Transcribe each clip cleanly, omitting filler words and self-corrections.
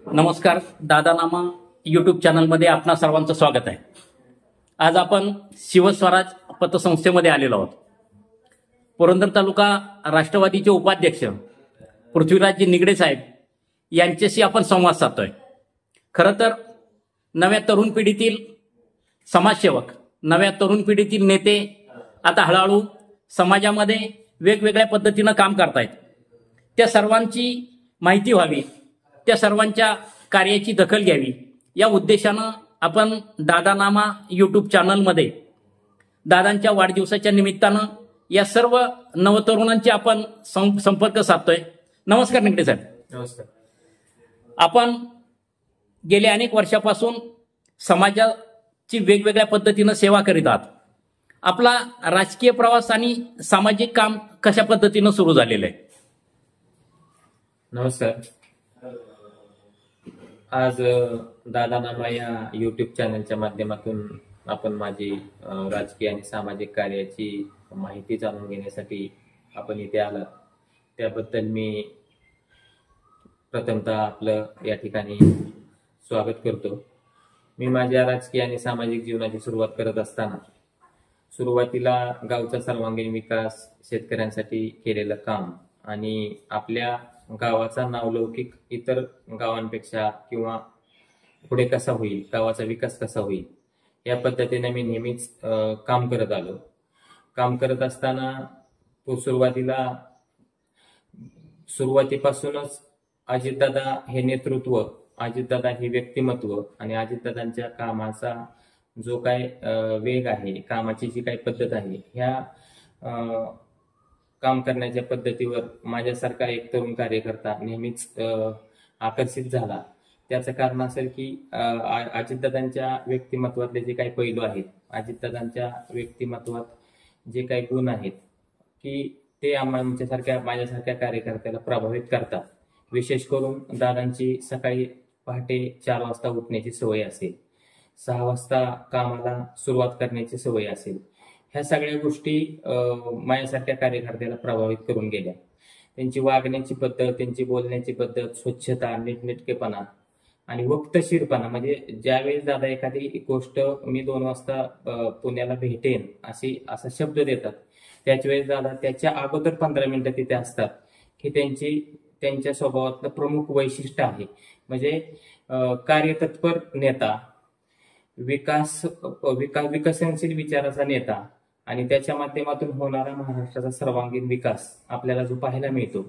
नमस्कार. दादानामा यूट्यूब चॅनलमध्ये आपणा सर्वांचं स्वागत आहे. आज आपण शिवस्वराज पतसंस्थेमध्ये आलेलो आहोत. पुरंदर तालुका राष्ट्रवादीचे उपाध्यक्ष पृथ्वीराजजी निगडे साहेब यांच्याशी आपण संवाद साधतोय. खरं तर नव्या तरुण पिढीतील समाजसेवक, नव्या तरुण पिढीतील नेते आता हळूहळू समाजामध्ये वेगवेगळ्या पद्धतीनं काम करतायत. त्या सर्वांची माहिती व्हावी, त्या सर्वांच्या कार्याची दखल घ्यावी या उद्देशानं आपण दादानामा यूट्यूब चॅनलमध्ये दादांच्या वाढदिवसाच्या निमित्तानं या सर्व नवतरुणांचे आपण संपर्क साधतोय. नमस्कार निगडे साहेब. नमस्कार. आपण गेल्या अनेक वर्षापासून समाजाची वेगवेगळ्या पद्धतीनं सेवा करीत आहात. आपला राजकीय प्रवास आणि सामाजिक काम कशा पद्धतीनं सुरू झालेलं आहे? नमस्कार. आज दादानामा या युट्यूब चॅनलच्या माध्यमातून आपण माझी राजकीय आणि सामाजिक कार्याची माहिती जाणून घेण्यासाठी आपण इथे आलात, त्याबद्दल मी प्रथमतः आपलं या ठिकाणी स्वागत करतो. मी माझ्या राजकीय आणि सामाजिक जीवनाची सुरुवात करत असताना सुरुवातीला गावचा सर्वांगीण विकास, शेतकऱ्यांसाठी केलेलं काम आणि आपल्या गावाचा नावलौकिक इतर गावांपेक्षा किंवा पुढे कसा होईल, गावाचा विकास कसा होईल या पद्धतीने मी नेहमीच काम करत आलो. काम करत असताना सुरुवातीपासूनच अजितदादा हे नेतृत्व, अजितदादा हे व्यक्तिमत्व आणि अजितदादांच्या कामाचा जो काय वेग आहे, कामाची जी काही पद्धत आहे, ह्या काम करण्याच्या पद्धतीवर माझ्यासारखा एक तरुण कार्यकर्ता नेहमीच आकर्षित झाला. त्याचं कारण असेल की अजितदादांच्या व्यक्तिमत्वातले जे काही पैलू आहेत, अजितदादांच्या व्यक्तिमत्वात जे काही गुण आहेत की ते माझ्यासारख्या कार्यकर्त्याला प्रभावित करतात. विशेष करून दादांची सकाळी पहाटे 4 वाजता उठण्याची सवय असेल, 6 वाजता कामाला सुरुवात करण्याची सवय असेल, ह्या सगळ्या गोष्टी माझ्यासारख्या कार्यकर्त्याला प्रभावित करून गेल्या. त्यांची वागण्याची पद्धत, त्यांची बोलण्याची पद्धत, स्वच्छता, नीटनेटकेपणा आणि वक्तशीरपणा. म्हणजे ज्यावेळेस दादा एखादी गोष्ट मी 2 वाजता पुण्याला भेटेन असा शब्द देतात, त्याच वेळेस दादा त्याच्या अगोदर 15 मिनिटं तिथे असतात. ही त्यांच्या स्वभावातलं प्रमुख वैशिष्ट्य आहे. म्हणजे कार्यतत्पर नेता, विकसनशील विचाराचा नेता आणि त्याच्या माध्यमातून होणारा महाराष्ट्राचा सर्वांगीण विकास आपल्याला जो पाहायला मिळतो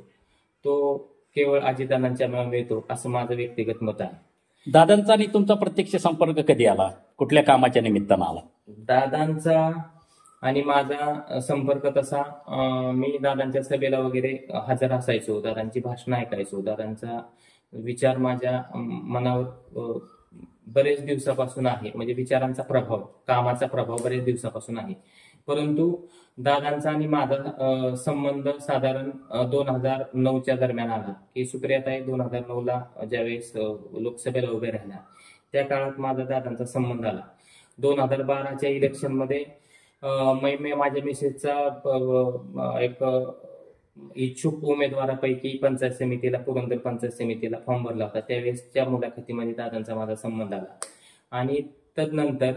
तो केवळ अजितदादांच्या मिळतो असं माझं व्यक्तिगत मत आहे. दादांचा आणि तुमचा प्रत्यक्ष संपर्क कधी आला? कुठल्या कामाच्या निमित्तानं आला? दादांचा आणि माझा संपर्क तसा, मी दादांच्या सभेला वगैरे हजर असायचो, दादांची भाषणं ऐकायचो, दादांचा विचार माझ्या मनावर बरेच दिवसापासून आहे. म्हणजे विचारांचा प्रभाव, कामाचा प्रभाव बरेच दिवसापासून आहे. परंतु दादांचा आणि माझा संबंध साधारण 2009च्या दरम्यान आला की सुप्रियाताई 2009ला ज्यावेळेस लोकसभेला उभे राहिल्या त्या काळात माझा दादांचा संबंध आला. 2012च्या इलेक्शनमध्ये मी माझ्या मिसेसचा एक इच्छुक उमेदवारापैकी पंचायत समितीला, पुरंदर पंचायत समितीला फॉर्म भरला होता. त्यावेळेसच्या मुलाखतीमध्ये दादांचा माझा संबंध आला. आणि तदनंतर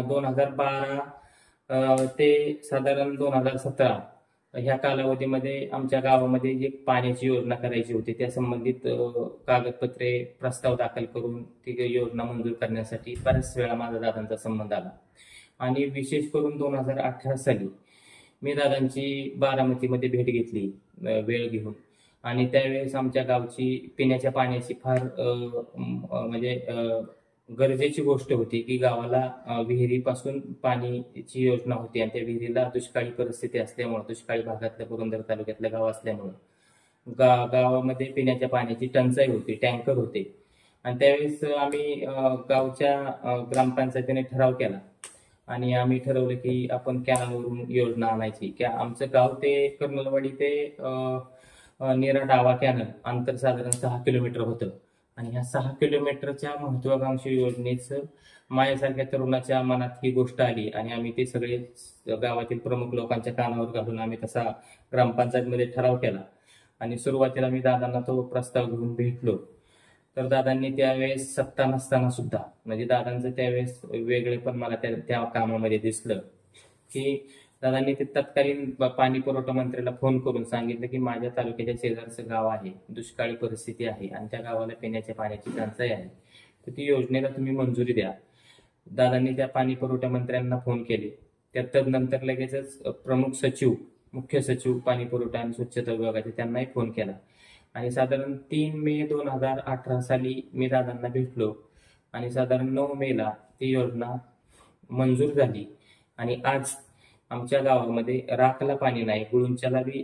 2012 ते साधारण 2017 ह्या कालावधीमध्ये आमच्या गावामध्ये जी पाण्याची योजना करायची होती त्या संबंधित कागदपत्रे, प्रस्ताव दाखल करून ती योजना मंजूर करण्यासाठी बऱ्याच वेळा माझा दादांचा संबंध आला. आणि विशेष करून 2018 साली मी दादांची बारामतीमध्ये भेट घेतली वेळ घेऊन. आणि त्यावेळेस आमच्या गावची पिण्याच्या पाण्याची फार म्हणजे गरजेची गोष्ट होती की गावाला विहिरीपासून पाणीची योजना होती आणि त्या विहिरीला दुष्काळी परिस्थिती असल्यामुळे, दुष्काळी भागातल्या पुरंदर तालुक्यातलं गाव असल्यामुळं गावामध्ये पिण्याच्या पाण्याची टंचाई होती, टँकर होते. आणि त्यावेळेस आम्ही गावच्या ग्रामपंचायतीने ठराव केला आणि आम्ही ठरवलं की आपण कॅनलवरून योजना आणायची. आमचं गाव ते कर्नलवाडी ते नेरा डावा कॅनल अंतर साधारण 6 किलोमीटर होतं. आणि ह्या 6 किलोमीटरच्या महत्वाकांक्षी योजनेचं माझ्यासारख्या तरुणाच्या मनात ही गोष्ट आली आणि आम्ही ते सगळे गावातील प्रमुख लोकांच्या कानावर घालून आम्ही तसा ग्रामपंचायतमध्ये ठराव केला. आणि सुरुवातीला मी दादांना तो प्रस्ताव घेऊन भेटलो तर दादांनी त्यावेळेस सत्ता नसताना सुद्धा, म्हणजे दादांचं त्यावेळेस वेगळे पण मला त्या कामामध्ये दिसलं की दादांनी ते तत्कालीन पाणी पुरवठा मंत्र्याला फोन करून सांगितलं की माझ्या तालुक्याच्या शेजारचं गाव आहे, दुष्काळी परिस्थिती आहे आणि त्या गावाला पिण्याच्या पाण्याची टंचाई आहे, तर ती योजनेला तुम्ही मंजुरी द्या. दादांनी त्या पाणी पुरवठा मंत्र्यांना फोन केले. त्या तदनंतर लगेचच प्रमुख सचिव, मुख्य सचिव पाणी पुरवठा आणि स्वच्छता विभागाचे त्यांनाही फोन केला आणि साधारण 3 मे 2018 साली मी दादांना भेटलो आणि साधारण 9 मेला ती योजना मंजूर झाली. आणि आज आमच्या गावामध्ये राखला पाणी नाही, गुळुंच्याला बी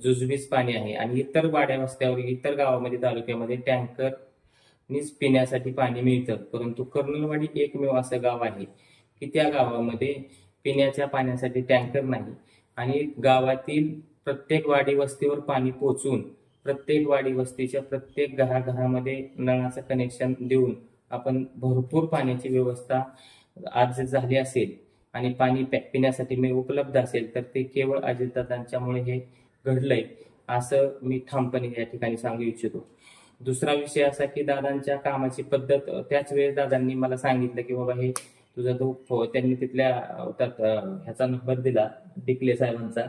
जुजबीज पाणी आहे आणि इतर वाड्या वस्त्यावर इतर गावामध्ये तालुक्यामध्ये टँकरनीच पिण्यासाठी पाणी मिळतं. परंतु कर्नलवाडी एकमेव असं गाव आहे की त्या गावामध्ये पिण्याच्या पाण्यासाठी टँकर नाही आणि गावातील प्रत्येक वाडी वस्तीवर पाणी पोहोचून प्रत्येक वाडी वस्तीच्या प्रत्येक घराघरामध्ये नळाचं कनेक्शन देऊन आपण भरपूर पाण्याची व्यवस्था आज झाली असेल आणि पाणी पिण्यासाठी उपलब्ध असेल तर ते केवळ अजितदादांच्यामुळे हे घडलंय असं मी ठामपणे या ठिकाणी सांगू इच्छितो. दुसरा विषय असा की दादांच्या कामाची पद्धत, त्याच वेळेस दादांनी मला सांगितलं की बाबा हे तुझा तो, त्यांनी तिथल्या ह्याचा नंबर दिला डिकले साहेबांचा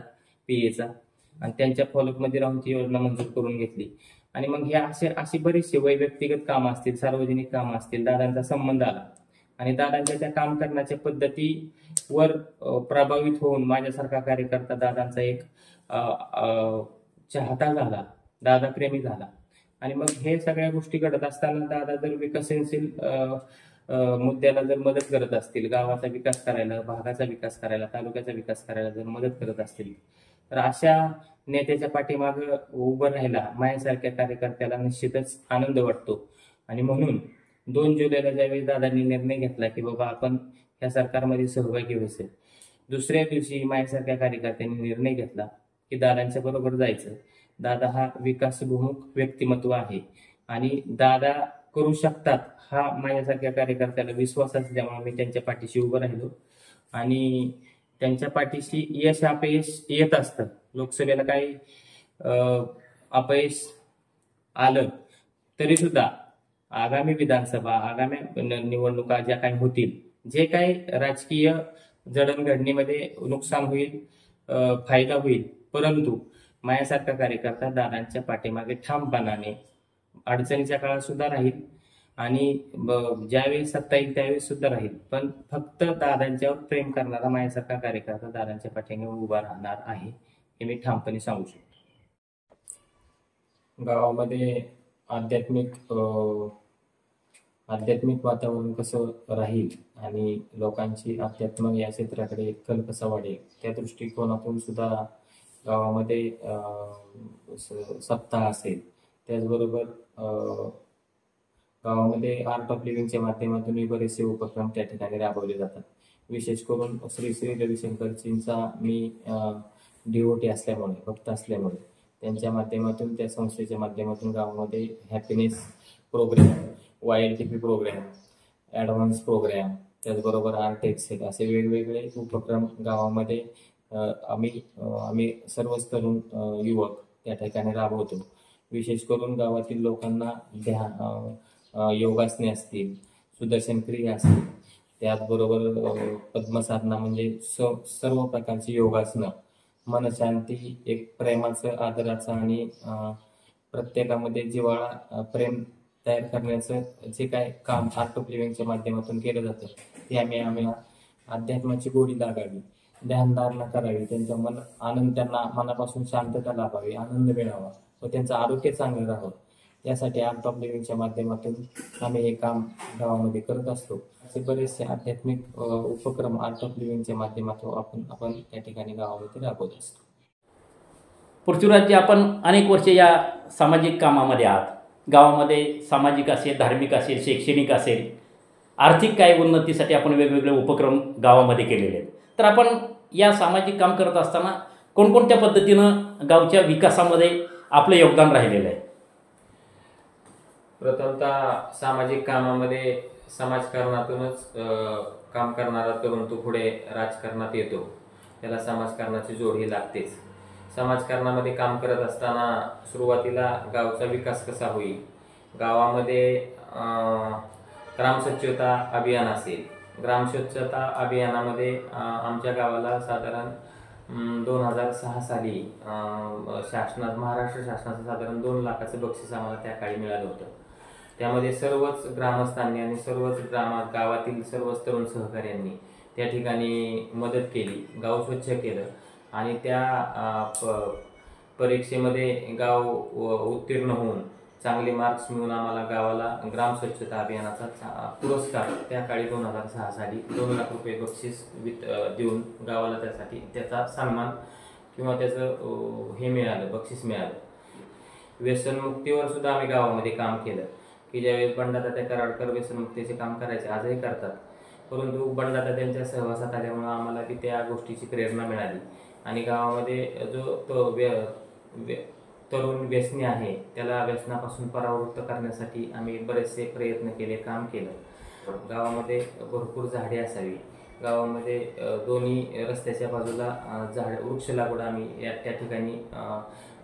PA आणि त्यांच्या फॉलोअप मध्ये राहून ती योजना मंजूर करून घेतली. आणि मग हे अशी बरीचशी व्यक्तिगत कामं असतील, सार्वजनिक कामं असतील, दादांचा संबंध आला आणि दादांच्या त्या काम करण्याच्या पद्धतीवर प्रभावित होऊन माझ्यासारखा कार्यकर्ता दादांचा एक चाहता झाला, दादा प्रेमी झाला. आणि मग हे सगळ्या गोष्टी घडत असताना दादा जर विकसनशील मुद्द्याला जर मदत करत असतील, गावाचा विकास करायला, भागाचा विकास करायला, तालुक्याचा विकास करायला जर मदत करत असतील तर अशा नेत्याच्या पाठीमागं उभं राहायला माझ्यासारख्या कार्यकर्त्याला निश्चितच आनंद वाटतो. आणि म्हणून 2 जुलैला ज्यावेळी दादांनी निर्णय घेतला की बाबा आपण या सरकारमध्ये सहभागी व्हायचं, दुसऱ्या दिवशी माझ्यासारख्या कार्यकर्त्यांनी निर्णय घेतला की दादांच्या बरोबर जायचं. दादा हा विकासभिमुख व्यक्तिमत्व आहे आणि दादा करू शकतात हा माझ्यासारख्या कार्यकर्त्याला विश्वास असल्यामुळे मी त्यांच्या पाठीशी उभं राहिलो. आणि त्यांच्या पाठीशी यश अपयश येत असतं. लोकसभेला काही अपयश आलं तरी सुद्धा आगामी विधानसभा, आगामी निवडणुका ज्या काही होतील, जे काही राजकीय जडणघडणीमध्ये नुकसान होईल, फायदा होईल, परंतु माझ्यासारखा कार्यकर्ता दादांच्या पाठीमागे ठामपणाने अडचणीच्या काळात सुद्धा राहील आणि ज्यावेळी सत्ता येईल त्यावेळेस सुद्धा राहील. पण फक्त दादांच्यावर प्रेम करणारा माझ्यासारखा कार्यकर्ता दादांच्या पाठीमागे उभा राहणार आहे हे मी ठामपणे सांगू शकतो. गावामध्ये आध्यात्मिक वातावरण कसं राहील आणि लोकांची अध्यात्म या क्षेत्राकडे कल कसा वाढेल त्या दृष्टिकोनातून सुद्धा गावामध्ये सप्ताह असेल. त्याचबरोबर गावामध्ये आर्ट ऑफ लिव्हिंगच्या माध्यमातून बरेचसे उपक्रम त्या ठिकाणी राबवले जातात. विशेष करून श्री श्री रविशंकरजींचा मी डिओटी असल्यामुळे, भक्त असल्यामुळे त्यांच्या माध्यमातून, त्या संस्थेच्या माध्यमातून गावामध्ये happiness program, YLTP program, advance program, त्याचबरोबर आर्ट एक्सेल असे वेगवेगळे उपक्रम गावामध्ये आम्ही सर्वच तरुण युवक त्या ठिकाणी राबवतो. विशेष करून गावातील लोकांना योगासने असतील, सुदर्शन क्रिया असतील, त्याचबरोबर पद्मसाधना म्हणजे सर्व प्रकारची योगासनं, मनशांती, एक प्रेमाचं, आदराचं आणि प्रत्येकामध्ये जिव्हाळा, प्रेम तयार करण्याचं जे काय काम आर्ट ऑफ लिव्हिंगच्या माध्यमातून केलं जातं ते आम्ही अध्यात्माची गोडी लागावी, ध्यानधारणा करावी, त्यांना मनापासून शांतता लाभावी, आनंद मिळावा व त्यांचं आरोग्य चांगलं राहावं यासाठी आर्ट ऑफ लिव्हिंगच्या माध्यमातून आम्ही हे काम गावामध्ये करत असतो. असे बरेचसे आध्यात्मिक उपक्रम आर्ट ऑफ लिव्हिंगच्या माध्यमातून आपण त्या ठिकाणी गावामध्ये राबवत असतो. पृथ्वीराजजी, आपण अनेक वर्षे या सामाजिक कामामध्ये आहात. गावामध्ये सामाजिक असेल, धार्मिक असेल, शैक्षणिक असेल, आर्थिक काही उन्नतीसाठी आपण वेगवेगळे उपक्रम गावामध्ये केलेले आहेत. तर आपण या सामाजिक काम करत असताना कोणकोणत्या पद्धतीनं गावच्या विकासामध्ये आपलं योगदान राहिलेलं आहे? प्रथमतः सामाजिक कामामध्ये समाजकारणातूनच काम करणारा तरुण तो पुढे राजकारणात येतो. त्याला समाजकारणाची जोड ही लागतेच. समाजकारणामध्ये काम करत असताना सुरुवातीला गावचा विकास कसा होईल गावामध्ये ग्रामस्वच्छता अभियान असेल. ग्रामस्वच्छता अभियानामध्ये आमच्या गावाला साधारण 2006 साली महाराष्ट्र शासनाचं साधारण 2 लाखाचं बक्षीस आम्हाला त्या काळी मिळालं होतं. त्यामध्ये सर्वच ग्रामस्थांनी आणि सर्वच गावातील सर्वच तरुण सहकाऱ्यांनी त्या ठिकाणी मदत केली, गाव स्वच्छ केलं आणि त्या परीक्षेमध्ये गाव उत्तीर्ण होऊन चांगले मार्क्स मिळून आम्हाला गावाला ग्राम स्वच्छता अभियानाचा पुरस्कार त्या काळी 2006 साली 2 लाख रुपये बक्षीस देऊन गावाला त्याचा सन्मान किंवा त्याचं हे मिळालं, बक्षीस मिळालं. व्यसनमुक्तीवर सुद्धा आम्ही गावामध्ये काम केलं की ज्यावेळेस बंडाता त्या कराडकर व्यसनमुक्तीचे काम करायचे, आजही करतात. परंतु बंडाता त्यांच्या सहवासात आल्यामुळं आम्हाला ती त्या गोष्टीची प्रेरणा मिळाली आणि गावामध्ये जो तरुण व्यसनी आहे त्याला व्यसनापासून परावृत्त करण्यासाठी आम्ही बरेचसे प्रयत्न केले, काम केलं. गावामध्ये भरपूर झाडे असावी, गावामध्ये दोन्ही रस्त्याच्या बाजूला वृक्ष लागवड आम्ही त्या ठिकाणी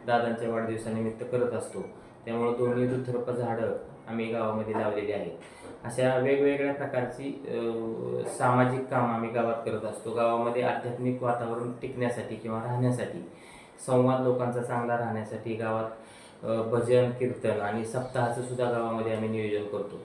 दादांच्या वाढदिवसानिमित्त करत असतो. त्यामुळे दोन्ही दुतर्फा झाडं आम्ही गावामध्ये लावलेली आहेत. अशा वेगवेगळ्या प्रकारची सामाजिक काम आम्ही गावात करत असतो. गावामध्ये आध्यात्मिक वातावरण टिकण्यासाठी किंवा राहण्यासाठी, संवाद लोकांचा चांगला राहण्यासाठी गावात भजन कीर्तन आणि सप्ताहाचं सुद्धा गावामध्ये आम्ही नियोजन करतो.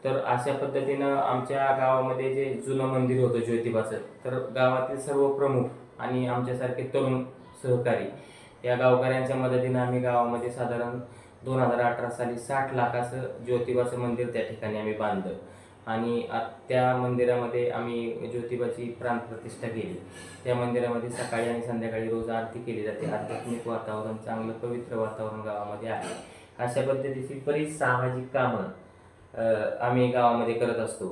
तर अशा पद्धतीनं आमच्या गावामध्ये जे जुनं मंदिर होतं ज्योतिबाचं, तर गावातील सर्व प्रमुख आणि आमच्यासारखे तरुण सहकारी या गावकऱ्यांच्या मदतीनं आम्ही गावामध्ये साधारण 2018 साली 60 लाखाचं ज्योतिबाचं मंदिर त्या ठिकाणी आम्ही बांधलं आणि त्या मंदिरामध्ये आम्ही ज्योतिबाची प्राणप्रतिष्ठा केली. त्या मंदिरामध्ये सकाळी आणि संध्याकाळी रोज आरती केली जाते. आध्यात्मिक वातावरण, चांगलं पवित्र वातावरण गावामध्ये आहे. अशा पद्धतीची बरीच सामाजिक कामं आम्ही गावामध्ये करत असतो.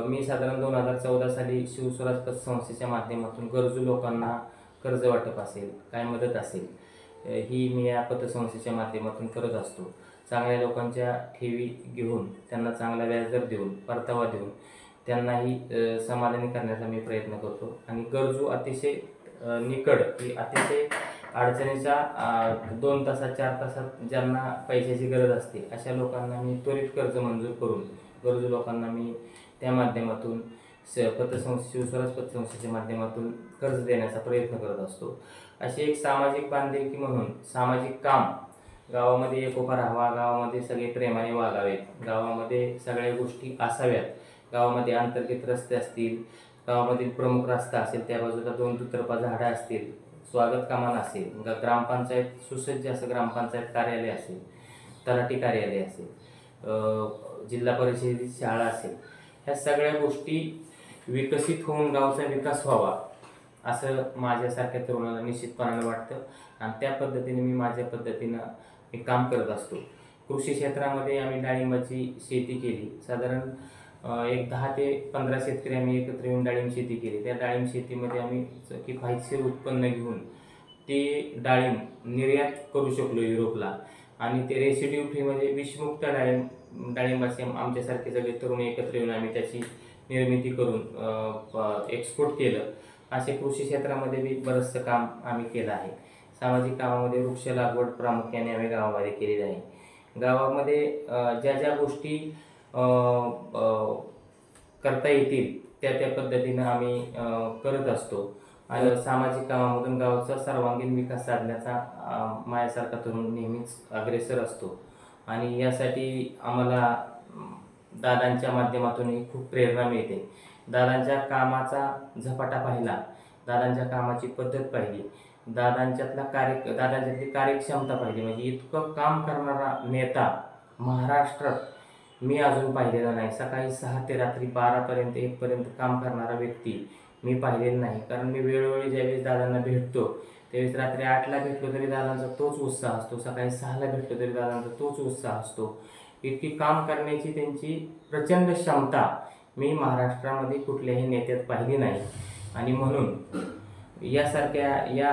मी साधारण 2014 साली शिवस्वराज पतसंस्थेच्या माध्यमातून गरजू लोकांना कर्ज वाटप असेल, काय मदत असेल, ही मी या पतसंस्थेच्या माध्यमातून करत असतो. चांगल्या लोकांच्या ठेवी घेऊन त्यांना चांगला व्याजदर देऊन, परतावा देऊन त्यांनाही समाधानी करण्याचा मी प्रयत्न करतो आणि गरजू अतिशय निकड की अतिशय अडचणीच्या 2 तासात 4 तासात ज्यांना पैशाची गरज असते अशा लोकांना मी त्वरित कर्ज मंजूर करून गरजू लोकांना मी त्या माध्यमातून शिवस्वराज पतसंस्थेच्या माध्यमातून कर्ज देण्याचा प्रयत्न करत असतो. अशी एक सामाजिक बांधिलकी म्हणून सामाजिक काम, गावामध्ये एकोपा राहावा, गावामध्ये सगळे प्रेमाने वागावेत, गावामध्ये सगळ्या गोष्टी असाव्यात, गावामध्ये अंतर्गत रस्ते असतील, गावामधील प्रमुख रस्ता असेल, त्या बाजूला 2 दुतर्फा झाडं असतील, स्वागत कमान असेल, ग्रामपंचायत सुसज्ज असं ग्रामपंचायत कार्यालय असेल, तलाठी कार्यालय असेल, जिल्हा परिषदेची शाळा असेल, ह्या सगळ्या गोष्टी विकसित होऊन गावचा विकास व्हावा असं माझ्यासारख्या तरुणाला निश्चितपणाने वाटतं आणि त्या पद्धतीने मी माझ्या पद्धतीनं मी काम करत असतो. कृषी क्षेत्रामध्ये आम्ही डाळिंबाची शेती केली. साधारण एक 10 ते 15 शेतकरी आम्ही एकत्र येऊन डाळिंब शेती केली. त्या डाळिंब शेतीमध्ये आम्ही किफायतशीर उत्पन्न घेऊन ते डाळिंब निर्यात करू शकलो युरोपला आणि ते रेसिड्यू फ्रीमध्ये विषमुक्त डाळिंबाचे आमच्यासारखे सगळे तरुण एकत्र येऊन आम्ही त्याची निर्मिती करून एक्सपोर्ट केलं. असे कृषी क्षेत्रामध्ये बी बरंचसं काम आम्ही केलं आहे. सामाजिक कामामध्ये वृक्ष लागवड प्रामुख्याने आम्ही गावामध्ये केलेली आहे. गावामध्ये ज्या ज्या गोष्टी करता येतील त्या पद्धतीनं आम्ही करत असतो आणि सामाजिक कामामधून गावाचा सर्वांगीण विकास साधण्याचा माझ्यासारखा तरुण नेहमीच अग्रेसर असतो आणि यासाठी आम्हाला दादांच्या माध्यमातूनही खूप प्रेरणा मिळते. दादांच्या कामाचा झपाटा पाहिला, दादांच्या कामाची पद्धत पाहिली, दादांच्यातली कार्यक्षमता पाहिली. म्हणजे इतकं काम करणारा नेता महाराष्ट्रात मी अजून पाहिलेला नाही. सकाळी 6 ते रात्री 12पर्यंत 1पर्यंत काम करणारा व्यक्ती मी पाहिलेला नाही. कारण मी वेळोवेळी ज्यावेळेस दादांना भेटतो त्यावेळेस रात्री 8ला भेटलो तरी दादांचा तोच उत्साह असतो, सकाळी 6ला भेटलो तरी दादांचा तोच उत्साह असतो. इतकी काम करण्याची त्यांची प्रचंड क्षमता मी महाराष्ट्रामध्ये कुठल्याही नेत्यात पाहिली नाही आणि म्हणून या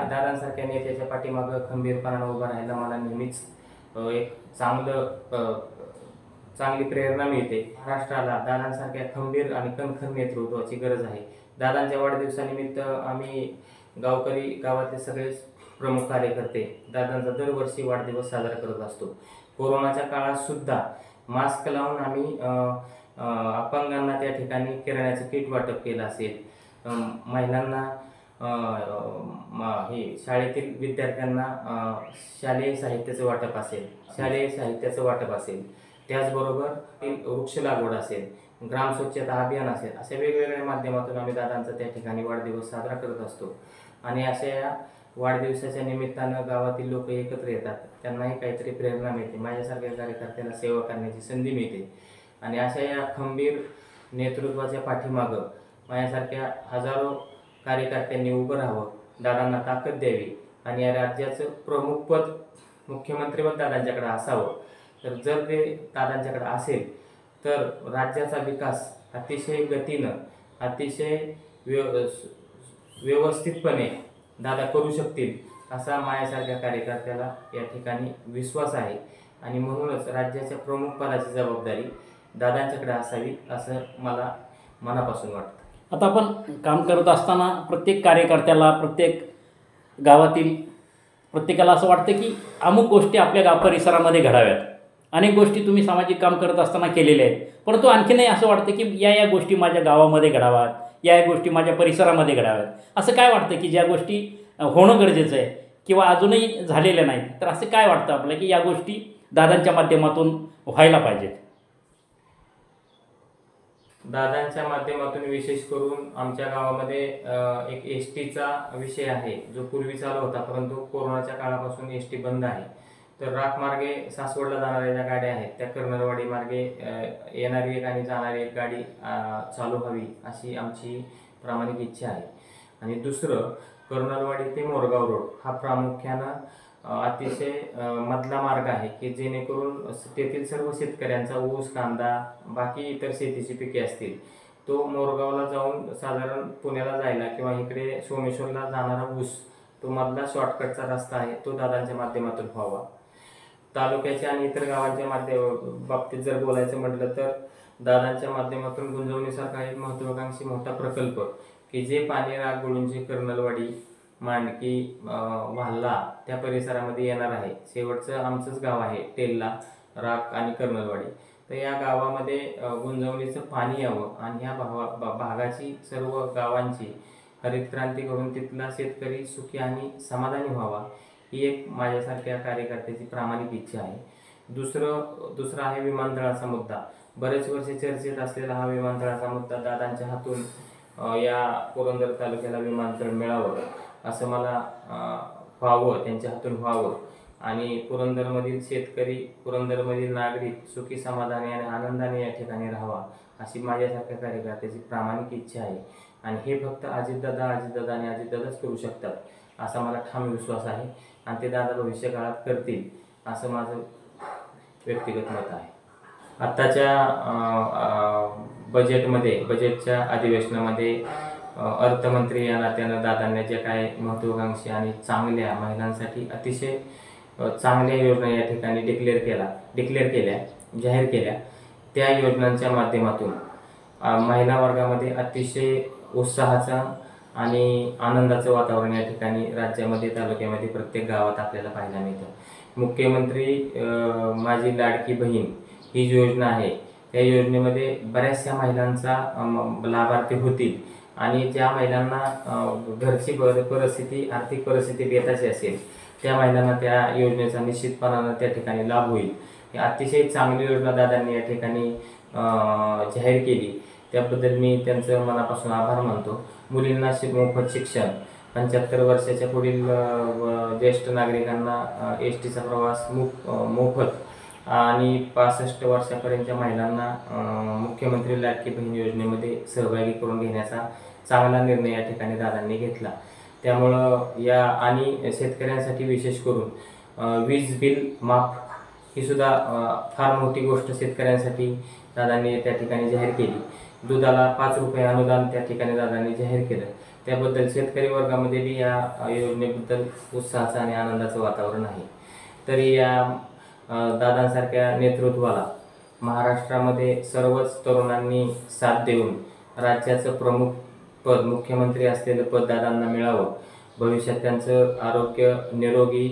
दादांसारख्या नेत्याच्या पाठीमागं खंबीरपणानं उभं राहायला मला नेहमीच एक चांगली प्रेरणा मिळते. महाराष्ट्राला दादांसारख्या खंबीर आणि कणखर नेतृत्वाची गरज आहे. दादांच्या वाढदिवसानिमित्त आम्ही गावातले सगळे प्रमुख कार्यकर्ते दादांचा दरवर्षी वाढदिवस साजरा करत असतो. कोरोनाच्या काळात सुद्धा मास्क लावून आम्ही अपंगांना त्या ठिकाणी किराण्याचं किट वाटप केलं असेल, महिलांना हे शाळेतील विद्यार्थ्यांना शालेय साहित्याचं वाटप असेल, त्याचबरोबर वृक्ष लागवड असेल, ग्राम स्वच्छता अभियान असेल, अशा वेगवेगळ्या माध्यमातून आम्ही दादांचा त्या ठिकाणी वाढदिवस साजरा करत असतो. आणि अशा या वाढदिवसाच्या निमित्तानं गावातील लोक एकत्र येतात, त्यांनाही काहीतरी प्रेरणा मिळते, माझ्यासारख्या कार्यकर्त्याला सेवा करण्याची संधी मिळते. आणि अशा या खंबीर नेतृत्वाच्या पाठीमागं माझ्यासारख्या हजारो कार्यकर्त्यांनी उभं राहावं, दादांना ताकद द्यावी आणि या राज्याचं प्रमुखपद, मुख्यमंत्रीपद दादांच्याकडे असावं. तर जर ते दादांच्याकडे असेल तर राज्याचा विकास अतिशय गतीनं, अतिशय व्यवस्थितपणे दादा करू शकतील असा माझ्यासारख्या कार्यकर्त्याला या ठिकाणी विश्वास आहे. आणि म्हणूनच राज्याच्या प्रमुख पदाची जबाबदारी दादांच्याकडे असावी असं मला मनापासून वाटतं. आता आपण काम करत असताना प्रत्येक कार्यकर्त्याला, प्रत्येक गावातील प्रत्येकाला असं वाटतं की अमुक गोष्टी आपल्या गाव परिसरामध्ये घडाव्यात. अनेक गोष्टी तुम्ही सामाजिक काम करत असताना केलेल्या आहेत, परंतु आणखीनही असं वाटतं की या गोष्टी माझ्या गावामध्ये घडाव्यात, या गोष्टी माझ्या परिसरामध्ये घडाव्यात. असं काय वाटतं की ज्या गोष्टी होणं गरजेचं आहे किंवा अजूनही झालेल्या नाहीत, तर असं काय वाटतं आपल्याला की या गोष्टी दादांच्या माध्यमातून व्हायला पाहिजेत? दादांच्या माध्यमातून विशेष करून आमच्या गावामध्ये एक एसटीचा विषय आहे, जो पूर्वी चालू होता, परंतु कोरोनाच्या काळापासून एसटी बंद आहे. तर राखमार्गे सासवडला जाणाऱ्या ज्या गाड्या आहेत त्या कर्नलवाडी मार्गे येणारी एक आणि जाणारी एक गाडी चालू व्हावी अशी आमची प्रामाणिक इच्छा आहे. आणि दुसरं, कर्नलवाडी ते मोरगाव रोड हा प्रामुख्यानं अतिशय मधला मार्ग आहे की जेणेकरून तेथील सर्व शेतकऱ्यांचा ऊस, कांदा, बाकी इतर शेतीची पिके असतील, तो मोरगावला जाऊन साधारण पुण्याला जायला किंवा इकडे सोमेश्वरला जाणारा ऊस, तो मधला शॉर्टकटचा रस्ता आहे, तो दादांच्या माध्यमातून व्हावा. तालुक्याच्या आणि इतर गावांच्या बाबतीत जर बोलायचं म्हटलं तर दादांच्या माध्यमातून गुंजवणीसारखा एक महत्वाकांक्षी मोठा प्रकल्प की जे पाणी राग गुळूंची कर्नलवाडी, मांडकी, वाल्ला त्या परिसरामध्ये येणार आहे. शेवटचं आमचंच गाव आहे टेल्ला, राख आणि कर्नलवाडी. तर या गावामध्ये गुंजवणीचं पाणी यावं आणि ह्या भागाची सर्व गावांची हरित क्रांती करून तिथला शेतकरी सुखी आणि समाधानी व्हावा, ही एक माझ्यासारख्या कार्यकर्त्याची प्रामाणिक इच्छा आहे. दुसरा आहे विमानतळाचा मुद्दा. बरेच वर्षे चर्चेत असलेला हा विमानतळाचा मुद्दा दादांच्या हातून या पुरंदर तालुक्याला विमानतळ मिळावं असं मला व्हावं, त्यांच्या हातून व्हावं. आणि पुरंदरमधील शेतकरी, पुरंदरमधील नागरिक सुखी समाधानी आणि आनंदाने या ठिकाणी राहावा अशी माझ्यासारख्या कार्यकर्त्याची प्रामाणिक इच्छा आहे. आणि हे फक्त अजितदादा आणि अजितदादाच करू शकतात असा मला ठाम विश्वास आहे. आणि ते दादा भविष्य काळात करतील असं माझं व्यक्तिगत मत आहे. आत्ताच्या बजेटच्या अधिवेशनामध्ये अर्थमंत्री या नात्यानं दादांनी जे काय महत्त्वाकांक्षी आणि चांगल्या महिलांसाठी अतिशय चांगल्या योजना या ठिकाणी जाहीर केल्या, त्या योजनांच्या माध्यमातून महिला वर्गामध्ये अतिशय उत्साहाचा आणि आनंदाचं वातावरण या ठिकाणी राज्यामध्ये, तालुक्यामध्ये, प्रत्येक गावात आपल्याला पाहायला मिळतं. मुख्यमंत्री माझी लाडकी बहीण ही जी योजना आहे, त्या योजनेमध्ये बऱ्याचशा महिलांचा लाभार्थी होतील. आणि ज्या महिलांना घरची परिस्थिती, आर्थिक परिस्थिती बेताची असेल, त्या महिलांना त्या योजनेचा निश्चितपणानं त्या ठिकाणी लाभ होईल. ही अतिशय चांगली योजना दादांनी या ठिकाणी जाहीर केली, त्याबद्दल मी त्यांचं मनापासून आभार मानतो. मुलींना मोफत शिक्षण, 75 वर्षाच्या पुढील ज्येष्ठ नागरिकांना एसटीचा प्रवास मोफत आणि 65 वर्षापर्यंतच्या महिलांना मुख्यमंत्री लाडकी बहीण योजनेमध्ये सहभागी करून घेण्याचा चांगला निर्णय या ठिकाणी दादांनी घेतला. त्यामुळं या आणि शेतकऱ्यांसाठी विशेष करून वीज बिल माफ ही सुद्धा फार मोठी गोष्ट शेतकऱ्यांसाठी दादांनी त्या ठिकाणी जाहीर केली. दुधाला 5 रुपये अनुदान त्या ठिकाणी दादांनी जाहीर केलं. त्याबद्दल शेतकरी वर्गामध्ये बी या योजनेबद्दल उत्साहाचं आणि आनंदाचं वातावरण आहे. तरी या दादांसारख्या नेतृत्वाला महाराष्ट्रामध्ये सर्वच तरुणांनी साथ देऊन राज्याचं प्रमुख पद, मुख्यमंत्री असलेलं पद दादांना मिळावं, भविष्यात त्यांचं आरोग्य निरोगी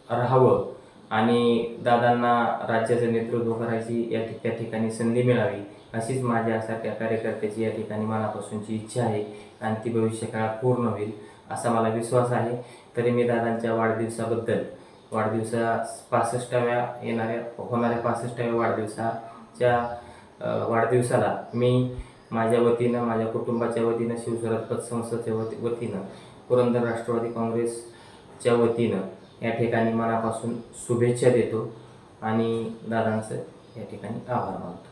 राहावं आणि दादांना राज्याचं नेतृत्व करायची त्या ठिकाणी संधी मिळावी अशीच माझ्यासारख्या कार्यकर्त्याची या ठिकाणी मनापासूनची इच्छा आहे आणि ती भविष्यकाळात पूर्ण होईल असा मला विश्वास आहे. तरी मी दादांच्या वाढदिवसाबद्दल वाढदिवसा 65व्या होणाऱ्या 65व्या वाढदिवसाला मी माझ्या वतीनं माझ्या कुटुंबाच्या वतीनं शिवस्वराज पतसंस्थेच्या वतीनं पुरंदर राष्ट्रवादी काँग्रेसच्या वतीनं या ठिकाणी मनापासून शुभेच्छा देतो आणि दादांचं या ठिकाणी आभार मानतो.